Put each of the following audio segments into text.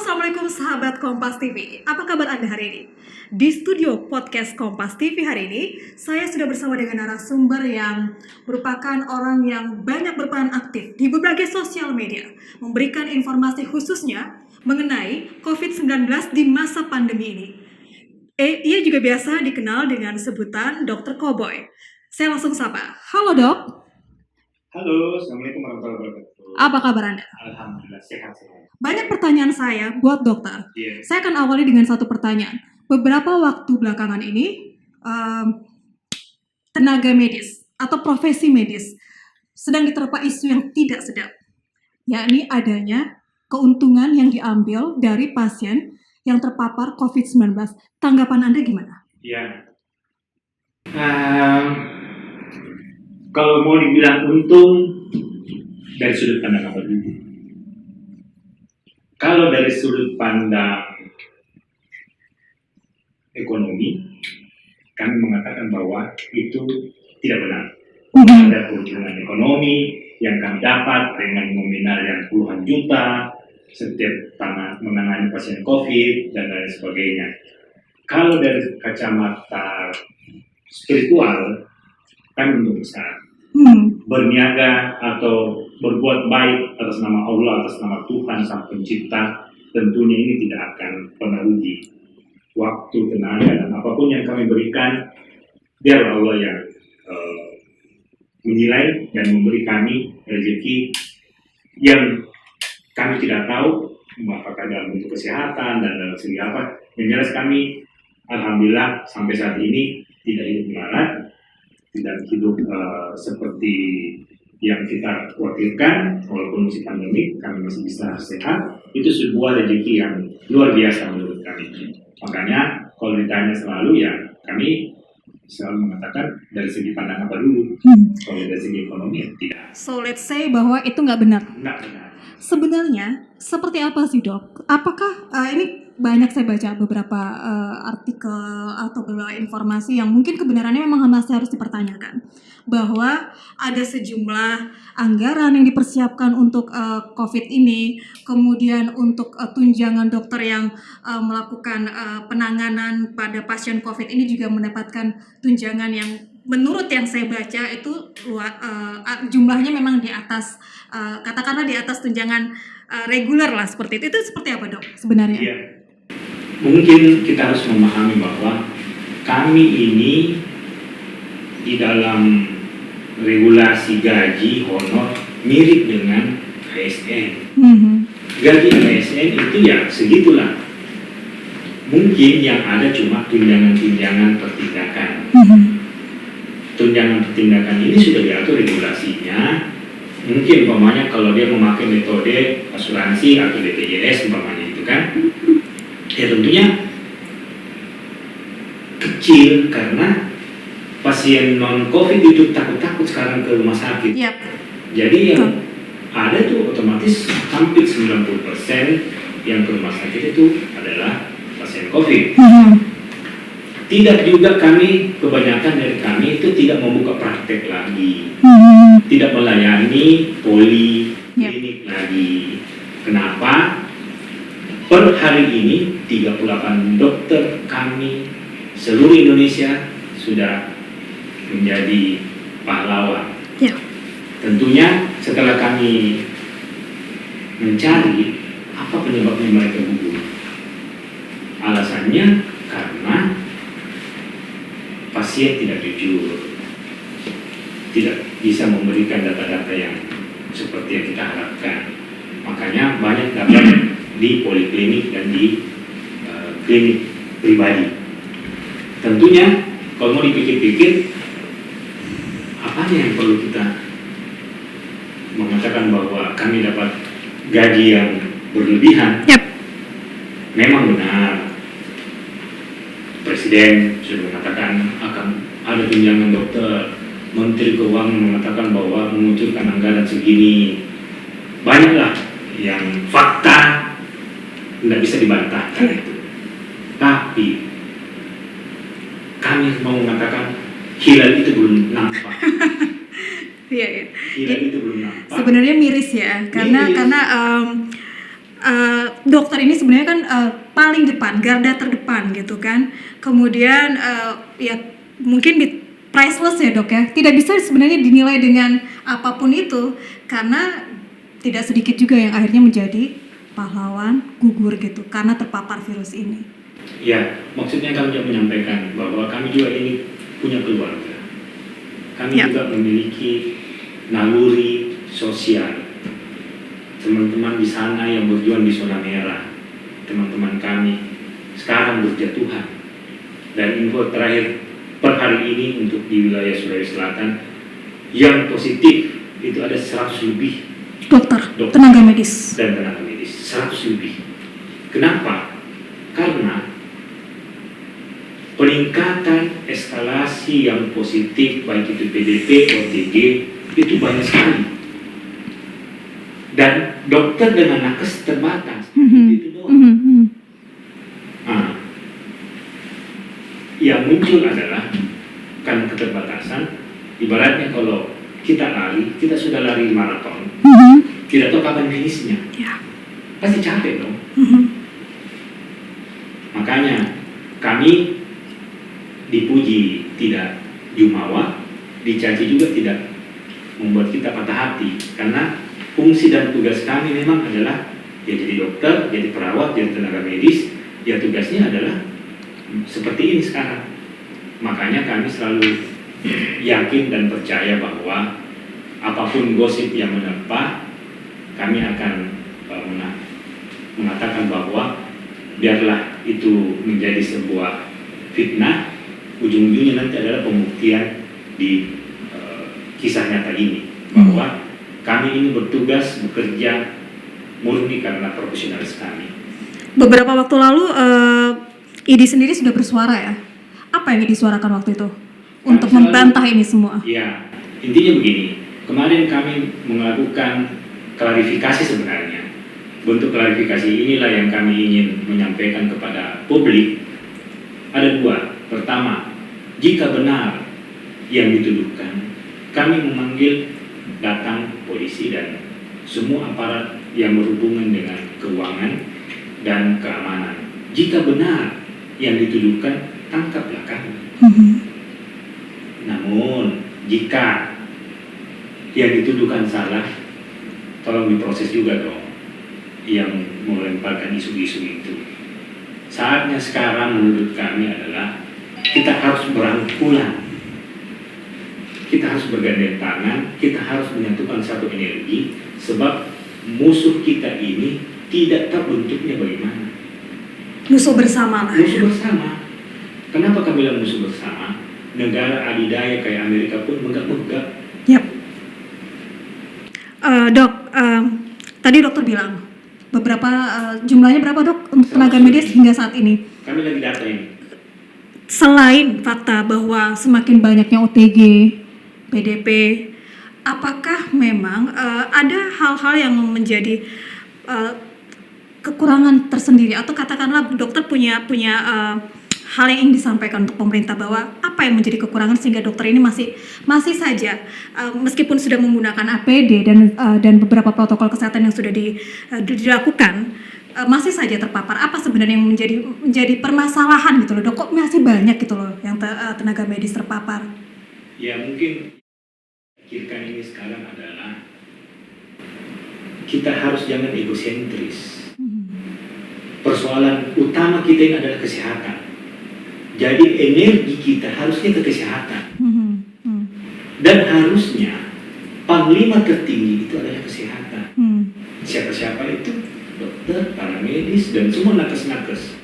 Assalamualaikum sahabat Kompas TV. Apa kabar Anda hari ini? Di studio podcast Kompas TV hari ini, saya sudah bersama dengan narasumber yang merupakan orang yang banyak berperan aktif di berbagai sosial media, memberikan informasi khususnya mengenai COVID-19 di masa pandemi ini. Ia juga biasa dikenal dengan sebutan Dr. Cowboy. Saya langsung sapa. Halo dok. Halo, Assalamualaikum warahmatullahi wabarakatuh. Apa kabar Anda? Alhamdulillah, sehat semua. Banyak pertanyaan saya buat dokter. Iya. Saya akan awali dengan satu pertanyaan. Beberapa waktu belakangan ini, tenaga medis atau profesi medis sedang diterpa isu yang tidak sedap, yakni adanya keuntungan yang diambil dari pasien yang terpapar COVID-19. Tanggapan Anda gimana? Iya. Kalau mau dibilang untung, dari sudut pandang apa dulu? Kalau dari sudut pandang ekonomi, kami mengatakan bahwa itu tidak benar. Ada keuntungan ekonomi yang kami dapat dengan nominal yang puluhan juta setiap menangani pasien COVID dan lain sebagainya. Kalau dari kacamata spiritual, kami untuk besar berniaga atau berbuat baik atas nama Allah, atas nama Tuhan Sang Pencipta, tentunya ini tidak akan pernah rugi. Waktu, tenaga, dan apapun yang kami berikan, biar Allah yang menilai dan memberi kami rezeki yang kami tidak tahu apakah dalam bentuk kesehatan dan dalam segi apa. Yang jelas kami alhamdulillah sampai saat ini tidak hidup melarat, tidak hidup seperti yang kita khawatirkan. Walaupun masih pandemi, kami masih bisa sehat. Itu sebuah rezeki yang luar biasa menurut kami. Makanya kalau ditanya selalu, ya kami selalu mengatakan dari segi pandang apa dulu. Kalau dari segi ekonomi ya tidak. So let's say bahwa itu nggak benar. Nggak benar. Sebenarnya seperti apa sih dok? Apakah ini banyak saya baca beberapa artikel atau beberapa informasi yang mungkin kebenarannya memang masih harus dipertanyakan, bahwa ada sejumlah anggaran yang dipersiapkan untuk COVID ini, kemudian untuk tunjangan dokter yang melakukan penanganan pada pasien COVID ini juga mendapatkan tunjangan yang menurut yang saya baca itu jumlahnya memang di atas katakanlah di atas tunjangan reguler lah seperti itu. Itu seperti apa dok sebenarnya? Iya. Mungkin kita harus memahami bahwa kami ini di dalam regulasi gaji honor mirip dengan ASN. Gaji ASN itu ya segitulah. Mungkin yang ada cuma tunjangan-tunjangan pertindakan. Tunjangan pertindakan ini sudah diatur regulasinya. Mungkin umpamanya kalau dia memakai metode asuransi atau BPJS umpamanya itu kan, ya tentunya kecil karena pasien non-COVID itu takut-takut sekarang ke rumah sakit. Yep. Jadi yang ada tuh otomatis hampir 90% yang ke rumah sakit itu adalah pasien COVID. Tidak juga kami, kebanyakan dari kami itu tidak membuka praktek lagi, tidak melayani poliklinik lagi. Kenapa? Per hari ini 38 dokter kami seluruh Indonesia sudah menjadi pahlawan. Tentunya setelah kami mencari apa penyebabnya mereka gugur, alasannya karena pasien tidak jujur, tidak bisa memberikan data-data yang seperti yang kita harapkan. Makanya banyak dapat di poliklinik dan di klinik pribadi. Tentunya kalau mau dipikir-pikir, apanya yang perlu kita mengatakan bahwa kami dapat gaji yang berlebihan? Memang benar, Presiden sudah mengatakan akan ada tunjangan dokter, Menteri Keuangan mengatakan bahwa mengucurkan anggaran segini. Banyaklah yang fakta tidak bisa dibantahkan itu. Tapi kami mau mengatakan hilal itu belum nampak. Hilal itu belum nampak. Sebenarnya miris ya, karena dokter ini sebenarnya kan paling depan, garda terdepan gitu kan. Kemudian ya mungkin priceless ya dok ya. Tidak bisa sebenarnya dinilai dengan apapun itu karena tidak sedikit juga yang akhirnya menjadi pahlawan gugur gitu karena terpapar virus ini. Ya, maksudnya kami juga menyampaikan bahwa kami juga ini punya keluarga. Kami juga memiliki naluri sosial. Teman-teman di sana yang berjuang di zona merah, teman-teman kami sekarang berjatuhan. Dan info terakhir per hari ini untuk di wilayah Sulawesi Selatan yang positif itu ada 100 lebih dokter tenaga medis dan tenaga medis, 100 lebih. Kenapa? Karena peningkatan eskalasi yang positif baik itu PDP, OTG itu banyak sekali. Dan dokter dengan nakes terbatas. Itu doang. Nah, yang muncul adalah kan keterbatasan. Ibaratnya kalau kita lari, kita sudah lari maraton, tidak tahu kapan finishnya. Pasti capek dong. Makanya kami dipuji tidak jumawa, dicaci juga tidak membuat kita patah hati, karena fungsi dan tugas kami memang adalah ya jadi dokter, jadi perawat, jadi tenaga medis, ya tugasnya adalah seperti ini sekarang. Makanya kami selalu yakin dan percaya bahwa apapun gosip yang menerpa, kami akan mengatakan bahwa biarlah itu menjadi sebuah fitnah, ujung-ujungnya nanti adalah pembuktian di kisah nyata ini bahwa kami ini bertugas bekerja murni karena profesionalis kami. Beberapa waktu lalu IDI sendiri sudah bersuara ya. Apa yang disuarakan waktu itu untuk membantah ini semua? Ya, intinya begini. Kemarin kami melakukan klarifikasi sebenarnya. Bentuk klarifikasi inilah yang kami ingin menyampaikan kepada publik. Ada dua. Pertama, jika benar yang dituduhkan, kami memanggil datang polisi dan semua aparat yang berhubungan dengan keuangan dan keamanan. Jika benar yang dituduhkan, tangkaplah kami. Namun, jika yang dituduhkan salah, tolong diproses juga dong yang melemparkan isu-isu itu. Saatnya sekarang menurut kami adalah kita harus berangkulan, kita harus bergandeng tangan, kita harus menyatukan satu energi, sebab musuh kita ini tidak tahu bentuknya bagaimana. Musuh bersama lah. Musuh bersama. Kenapa kami bilang musuh bersama? Negara adidaya kayak Amerika pun megap-megap. Yap. Dok, tadi dokter bilang beberapa jumlahnya berapa dok untuk tenaga medis hingga saat ini? Kami lagi data ini. Selain fakta bahwa semakin banyaknya OTG, PDP, apakah memang ada hal-hal yang menjadi kekurangan tersendiri atau katakanlah dokter punya hal yang ingin disampaikan untuk pemerintah bahwa apa yang menjadi kekurangan sehingga dokter ini masih saja meskipun sudah menggunakan APD dan beberapa protokol kesehatan yang sudah dilakukan masih saja terpapar. Apa sebenarnya yang menjadi permasalahan gitu loh dok, kok masih banyak gitu loh yang tenaga medis terpapar? Ya mungkin pikirkan ini sekarang adalah kita harus jangan egosentris. Persoalan utama kita ini adalah kesehatan. Jadi energi kita harusnya ke kesehatan. Dan harusnya panglima tertinggi itu adalah kesehatan. Siapa-siapa itu? Dokter, para medis, dan semua nakes-nakes.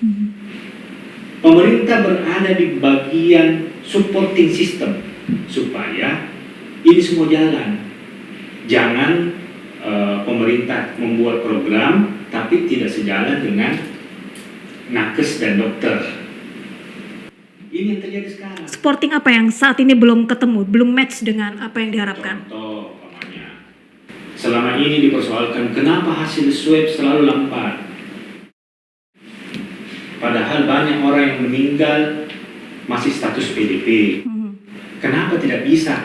Pemerintah berada di bagian supporting system supaya ini semua jalan. Jangan pemerintah membuat program tapi tidak sejalan dengan nakes dan dokter. Ini yang terjadi sekarang. Supporting apa yang saat ini belum ketemu, belum match dengan apa yang diharapkan? Contoh, umpamanya, selama ini dipersoalkan kenapa hasil swab selalu lambat. Padahal banyak orang yang meninggal masih status PDP. Kenapa tidak bisa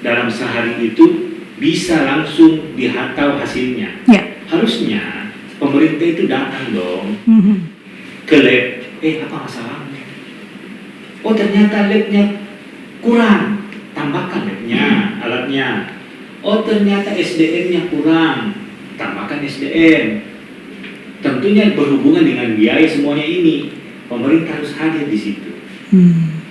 dalam sehari itu bisa langsung dihantau hasilnya? Ya. Harusnya pemerintah itu datang dong ke lab, apa masalahnya? Oh ternyata labnya kurang, tambahkan labnya, alatnya. Oh ternyata SDM-nya kurang, tambahkan SDM. Tentunya berhubungan dengan biaya semuanya ini, pemerintah harus hadir di situ.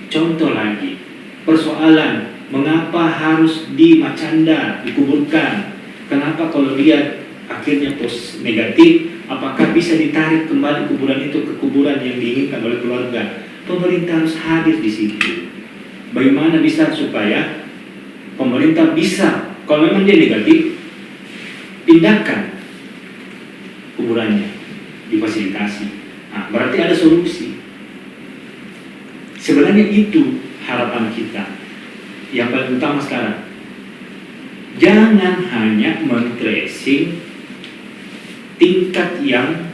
Contoh lagi, persoalan mengapa harus di Macanda dikuburkan? Kenapa kalau dia akhirnya negatif, apakah bisa ditarik kembali kuburan itu ke kuburan yang diinginkan oleh keluarga? Pemerintah harus hadir di situ. Bagaimana bisa supaya pemerintah bisa, kalau memang dia negatif, pindahkan kuburannya, difasilitasi. Nah, berarti ada solusi. Sebenarnya itu harapan kita. Yang paling utama sekarang, jangan hanya men-tracing tingkat yang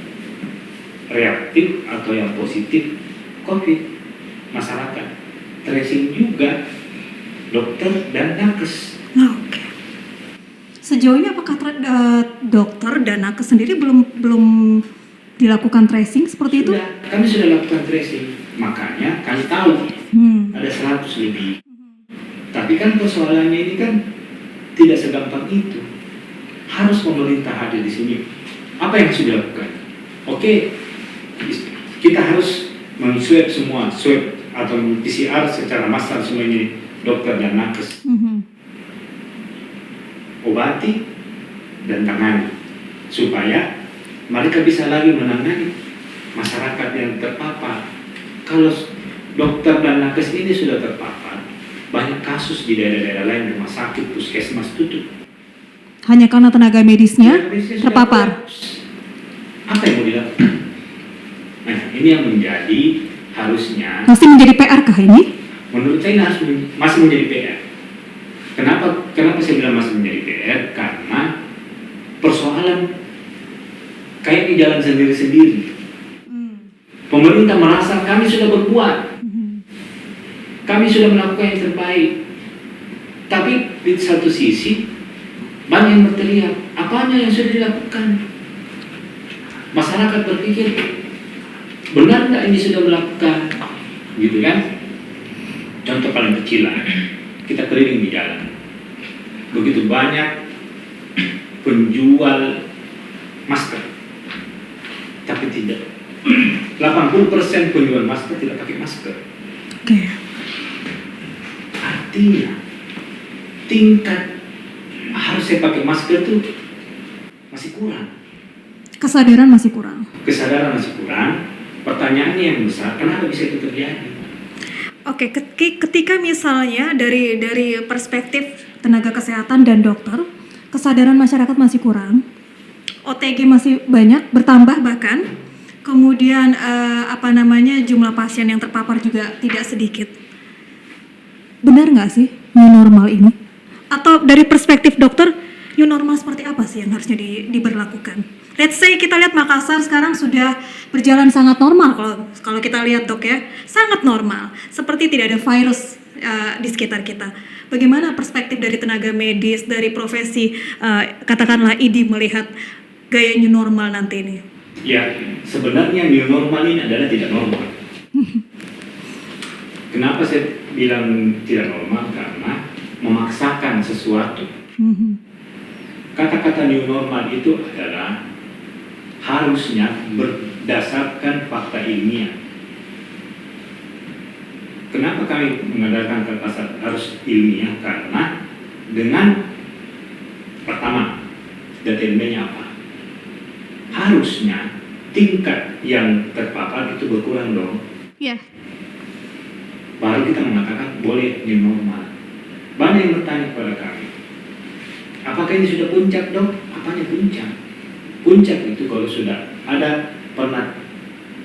reaktif atau yang positif COVID masyarakat, tracing juga dokter dan nakes. Oke. Sejauh ini apakah dokter dan nakes sendiri belum dilakukan tracing seperti itu? Kami sudah lakukan tracing, makanya kami tahu ada 100 lebih. Tapi kan persoalannya ini kan tidak segampang itu. Harus pemerintah hadir di sini. Apa yang sudah dilakukan? Oke, kita harus men-swab semua, swab atau PCR secara massal semua ini, dokter dan nakes. Obati dan tangani supaya mereka bisa lagi menangani masyarakat yang terpapar. Kalau dokter dan nakes ini sudah terpapar, banyak kasus di daerah-daerah lain, rumah sakit, puskesmas tutup. Hanya karena tenaga medisnya terpapar. Apa yang mau dilakukan? Nah, ini yang menjadi harusnya. Masih menjadi PR kah ini? Menurut saya masih menjadi PR. Kenapa saya bilang masih menjadi PR? Karena persoalan kayak di jalan sendiri-sendiri. Pemerintah merasa kami sudah berbuat, kami sudah melakukan yang terbaik. Tapi di satu sisi banyak yang berteriak, apanya yang sudah dilakukan? Masyarakat berpikir, benar nggak ini sudah melakukan? Gitu kan? Contoh paling kecil lah, kita keliling di jalan. Begitu banyak penjual masker, tapi tidak. 80% penjual masker tidak pakai masker. Oke. Artinya tingkat harus saya pakai masker itu masih kurang. Kesadaran masih kurang. Kesadaran masih kurang. Pertanyaannya yang besar, kenapa bisa itu terjadi? Oke, ketika misalnya dari perspektif tenaga kesehatan dan dokter, kesadaran masyarakat masih kurang, OTG masih banyak, bertambah bahkan, kemudian jumlah pasien yang terpapar juga tidak sedikit. Benar nggak sih new normal ini? Atau dari perspektif dokter, new normal seperti apa sih yang harusnya diberlakukan? Let's say kita lihat Makassar sekarang sudah berjalan sangat normal, kalau kita lihat dok ya, sangat normal, seperti tidak ada virus di sekitar kita. Bagaimana perspektif dari tenaga medis, dari profesi katakanlah ID melihat gaya new normal nanti ini? Ya, sebenarnya new normal ini adalah tidak normal. Kenapa saya bilang tidak normal? Karena memaksakan sesuatu. Kata-kata new normal itu adalah harusnya berdasarkan fakta ilmiah. Kenapa kami mengadakan kata harus ilmiah? Karena dengan pertama, data ilmiahnya apa? Harusnya tingkat yang terpapar itu berkurang dong. Iya. Baru kita mengatakan boleh new normal. Banyak yang bertanya kepada kami, apakah ini sudah puncak dong? Apanya puncak? Puncak itu kalau sudah ada pernah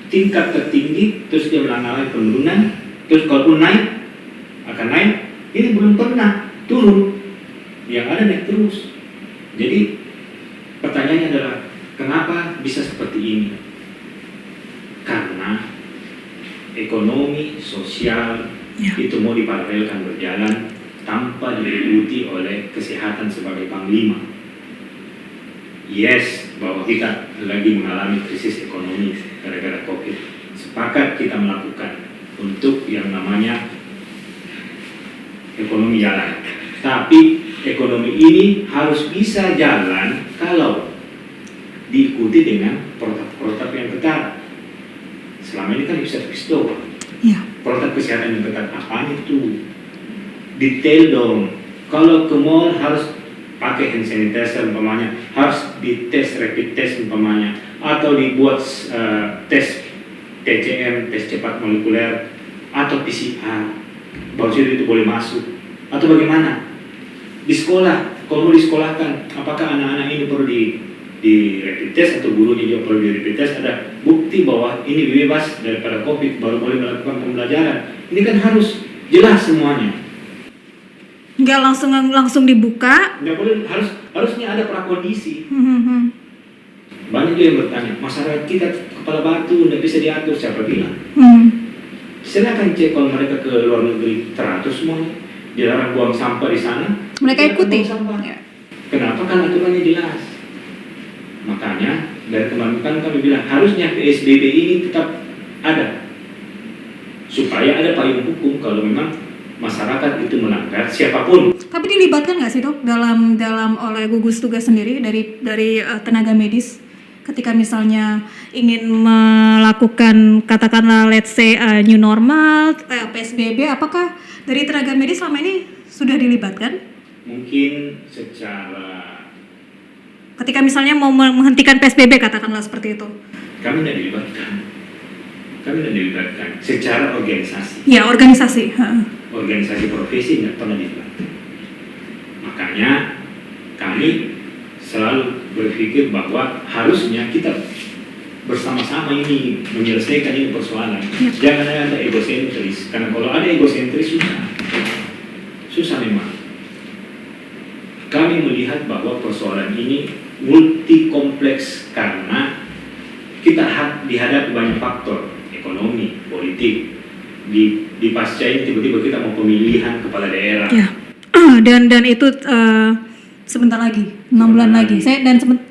tingkat tertinggi, terus dia mengalami penurunan, terus kalau naik, akan naik. Ini belum pernah turun, yang ada naik terus. Jadi pertanyaannya adalah, kenapa bisa seperti ini? Karena ekonomi, sosial, itu mau diparalelkan berjalan tanpa diikuti oleh kesehatan sebagai panglima. Yes, bahwa kita lagi mengalami krisis ekonomi gara-gara COVID. Sepakat kita melakukan untuk yang namanya ekonomi jalan. Tapi ekonomi ini harus bisa jalan kalau diikuti dengan protap-protap yang ketat. Selama ini kan bisa doang. Ya. Protap kesehatan yang ketat apa itu? Detail dong. Kalau ke mall harus pakai hand sanitizer umpamanya, harus dites rapid test umpamanya, atau dibuat tes TCM, tes cepat molekuler, atau PCR, baru itu boleh masuk. Atau bagaimana? Di sekolah, kalau mau disekolahkan, apakah anak-anak ini perlu di rapid test atau gurunya juga perlu di rapid test? Ada bukti bahwa ini bebas daripada COVID, baru boleh melakukan pembelajaran. Ini kan harus jelas semuanya. Nggak langsung dibuka. Nggak boleh, harusnya ada prakondisi. Banyak juga yang bertanya, masyarakat kita kepala batu nggak bisa diatur, siapa bilang? Silakan cek kalau mereka ke luar negeri teratur semuanya, dilarang buang sampah di sana. Mereka ikuti. Ya. Kenapa? Kan aturannya jelas. Makanya dari teman-teman kami bilang harusnya PSBB ini tetap ada, supaya ada payung hukum kalau memang masyarakat itu melanggar siapapun. Tapi dilibatkan nggak sih dok dalam oleh gugus tugas sendiri dari tenaga medis ketika misalnya ingin melakukan katakanlah let's say new normal, PSBB, apakah dari tenaga medis selama ini sudah dilibatkan? Mungkin secara ketika misalnya mau menghentikan PSBB katakanlah seperti itu. Kami tidak dilibatkan secara organisasi. Ya, organisasi. Organisasi profesi tidak pernah dilibatkan. Makanya kami selalu berpikir bahwa harusnya kita bersama-sama ini menyelesaikan ini persoalan. Jangan ada egosentris, karena kalau ada egosentris susah memang. Kami melihat bahwa persoalan ini multi kompleks karena kita dihadapi banyak faktor, ekonomi, politik. Di pasca ini tiba-tiba kita mau pemilihan kepala daerah. Ya. Dan itu sebentar lagi, 6 bulan lagi.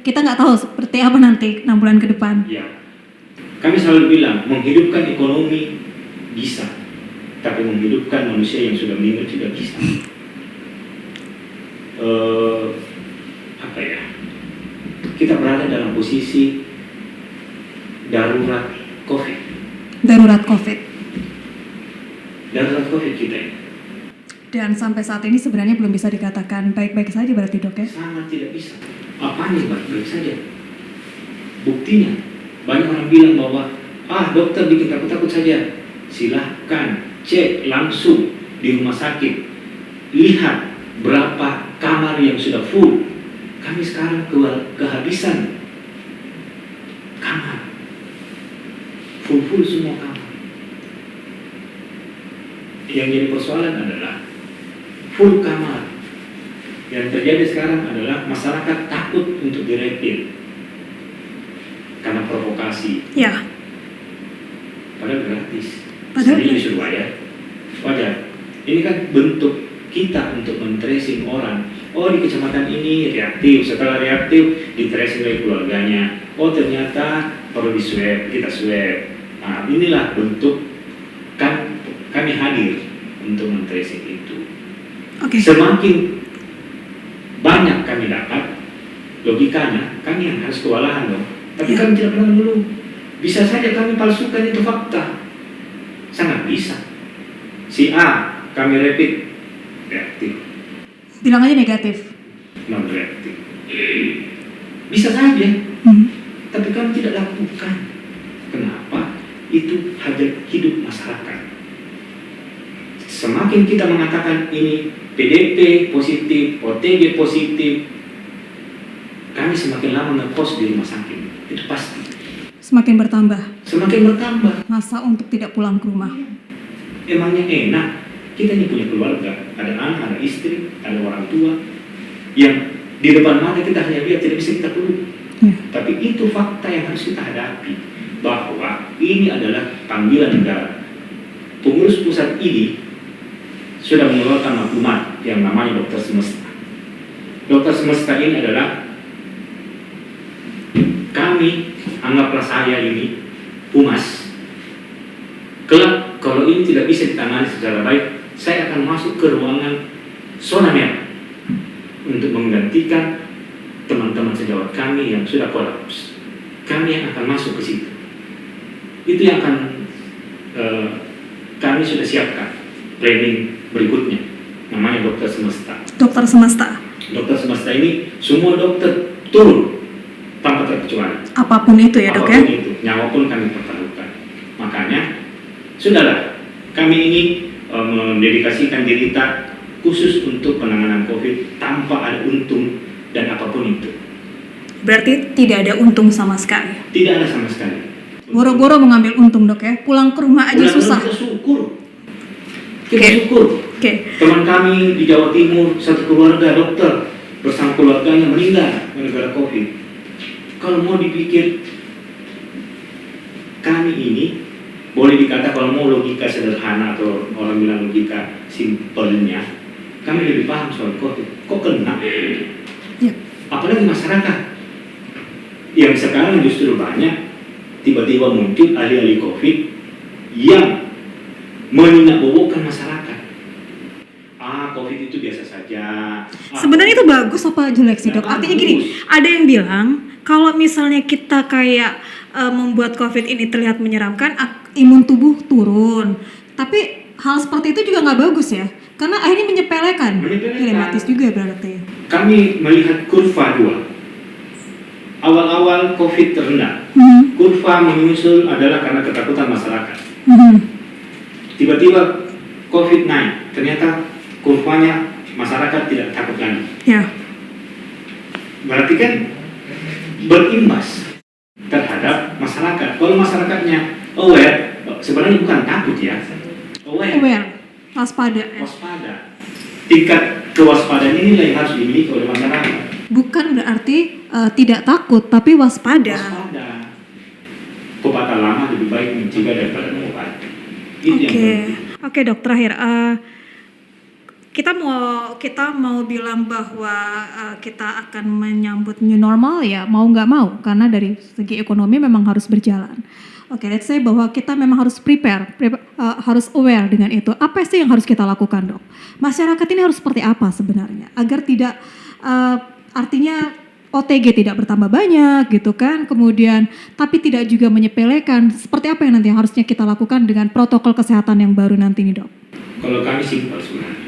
Kita nggak tahu seperti apa nanti 6 bulan ke depan. Ya. Kami selalu bilang menghidupkan ekonomi bisa, tapi menghidupkan manusia yang sudah meninggal tidak bisa. Kita berada dalam posisi darurat COVID. Darurat COVID kita ini. Dan sampai saat ini sebenarnya belum bisa dikatakan baik-baik saja berarti dok ya? Sangat tidak bisa. Apanya baik-baik saja? Buktinya, banyak orang bilang bahwa dokter bikin takut-takut saja. Silahkan cek langsung di rumah sakit. Lihat berapa kamar yang sudah full. Kami sekarang kehabisan kamar. Full semua kamar. Yang jadi persoalan adalah full kamar. Yang terjadi sekarang adalah masyarakat takut untuk direpit karena provokasi. Ya. Padahal gratis. Padahal ini disuruh bayar. Wajar. Ini kan bentuk kita untuk men-tracing orang. Oh, di kecamatan ini reaktif. Setelah reaktif, di-tracing oleh keluarganya. Oh, ternyata perlu di-swab, kita swab. Nah, inilah bentuk kami hadir untuk men-tracing itu. Okay. Semakin banyak kami dapat, logikanya kami yang harus kewalahan dong. Tapi kami tidak pernah dulu. Bisa saja kami palsukan itu fakta. Sangat bisa. Si A kami rapid reaktif. Bilang aja negatif. Non reaktif. Bisa saja. Tapi kami tidak lakukan. Kenapa? Itu hajat hidup masyarakat. Semakin kita mengatakan ini PDP positif, OTG positif, kami semakin lama ngekos di rumah sakit. Itu pasti. Semakin bertambah. Masa untuk tidak pulang ke rumah. Emangnya enak? Kita ini punya keluarga, ada anak, ada istri, ada orang tua, yang di depan mata kita hanya lihat, tidak bisa kita peluk. Tapi itu fakta yang harus kita hadapi, bahwa ini adalah panggilan negara. Pengurus pusat ini sudah mengeluarkan maklumat yang namanya Dokter Semesta. Dokter Semesta ini adalah kami, anggaplah saya ini humas. Kelak kalau ini tidak bisa ditangani secara baik, saya akan masuk ke ruangan zona merah untuk menggantikan teman-teman sejawat kami yang sudah kolaps. Kami yang akan masuk ke situ. Itu yang akan kami sudah siapkan planning berikutnya, namanya dokter semesta. Dokter semesta. Dokter semesta ini semua dokter turun tanpa terkecuali. Apapun itu ya dok ya. Apapun itu, nyawa pun kami pertaruhkan. Makanya sudahlah, kami ini mendedikasikan diri kita khusus untuk penanganan COVID tanpa ada untung dan apapun itu. Berarti tidak ada untung sama sekali. Tidak ada sama sekali. Boro-boro mengambil untung dok ya. Pulang ke rumah aja susah. Kita syukur. Kita Oke. syukur. Oke. Teman kami di Jawa Timur, satu keluarga dokter bersama keluarganya meninggal gara-gara COVID. Kalau mau dipikir, kami ini boleh dikata kalau mau logika sederhana atau orang bilang logika simpelnya, kami lebih paham soal COVID. Kok kena? Ya. Apalagi masyarakat yang sekarang justru banyak tiba-tiba muncul ahli-ahli COVID yang menindak-bobokkan masyarakat. COVID itu biasa saja. Sebenarnya itu bagus apa jelek sih dok? Artinya gini, ada yang bilang kalau misalnya kita kayak membuat COVID ini terlihat menyeramkan, imun tubuh turun. Tapi hal seperti itu juga nggak bagus ya, karena akhirnya menyepelekan. Dilematis juga berarti. Kami melihat kurva 2. Awal-awal COVID terendah. Kurva menyusul adalah karena ketakutan masyarakat. Tiba-tiba COVID naik, ternyata kurvanya masyarakat tidak takut lagi. Ya. Berarti kan berimbas terhadap masyarakat. Kalau masyarakatnya aware, sebenarnya bukan takut ya, Aware, waspada. Waspada. Tingkat kewaspadaan inilah yang harus dimiliki oleh masyarakat. Bukan berarti tidak takut, tapi waspada. Waspada. Pepatah lama lebih baik mencegah daripada mengobati. Itu yang penting. Oke dok, terakhir kita mau bilang bahwa kita akan menyambut new normal ya, mau nggak mau, karena dari segi ekonomi memang harus berjalan. Oke, let's say bahwa kita memang harus prepare, harus aware dengan itu. Apa sih yang harus kita lakukan dok? Masyarakat ini harus seperti apa sebenarnya agar tidak artinya OTG tidak bertambah banyak gitu kan, kemudian tapi tidak juga menyepelekan. Seperti apa yang nanti harusnya kita lakukan dengan protokol kesehatan yang baru nanti nih dok? Kalau kami simpel sebenarnya,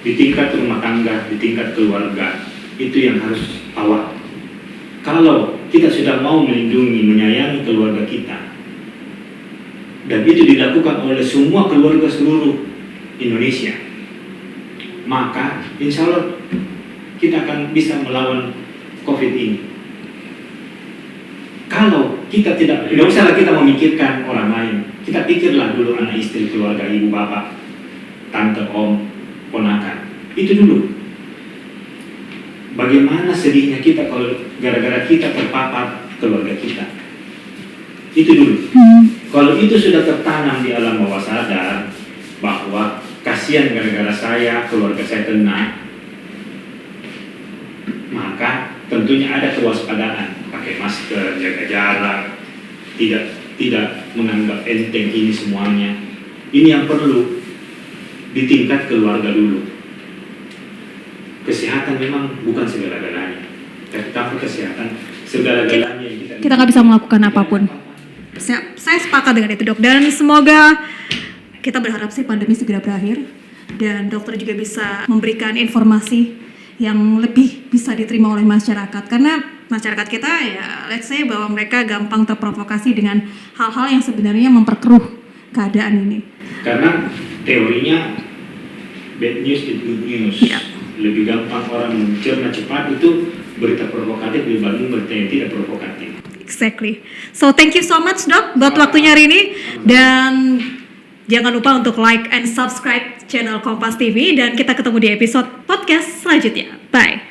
di tingkat rumah tangga, di tingkat keluarga, itu yang harus awal. Kalau kita sudah mau melindungi, menyayangi keluarga kita, dan itu dilakukan oleh semua keluarga seluruh Indonesia, maka insya Allah kita akan bisa melawan COVID ini. Kalau kita tidak usahlah kita memikirkan orang lain, kita pikirlah dulu anak istri, keluarga, ibu, bapak, tante, om, ponakan. Itu dulu. Bagaimana sedihnya kita kalau gara-gara kita terpapar keluarga kita. Itu dulu. Kalau itu sudah tertanam di alam bawah sadar bahwa kasihan gara-gara saya, keluarga saya kena, maka tentunya ada kewaspadaan, pakai masker, jaga jarak, tidak menganggap enteng ini semuanya. Ini yang perlu di tingkat keluarga dulu. Kesehatan memang bukan segala-galanya, tapi tanpa kesehatan segala-galanya yang kita nggak bisa melakukan apapun. Saya sepakat dengan itu dok, dan semoga kita berharap sih pandemi segera berakhir dan dokter juga bisa memberikan informasi yang lebih bisa diterima oleh masyarakat, karena masyarakat kita ya let's say bahwa mereka gampang terprovokasi dengan hal-hal yang sebenarnya memperkeruh keadaan ini. Karena teorinya bad news is good news. Ya. Lebih gampang orang mencerna cepat itu berita provokatif dibanding berita yang tidak provokatif. Exactly. So thank you so much dok buat waktunya hari ini, dan jangan lupa untuk like and subscribe channel Kompas TV, dan kita ketemu di episode podcast selanjutnya. Bye.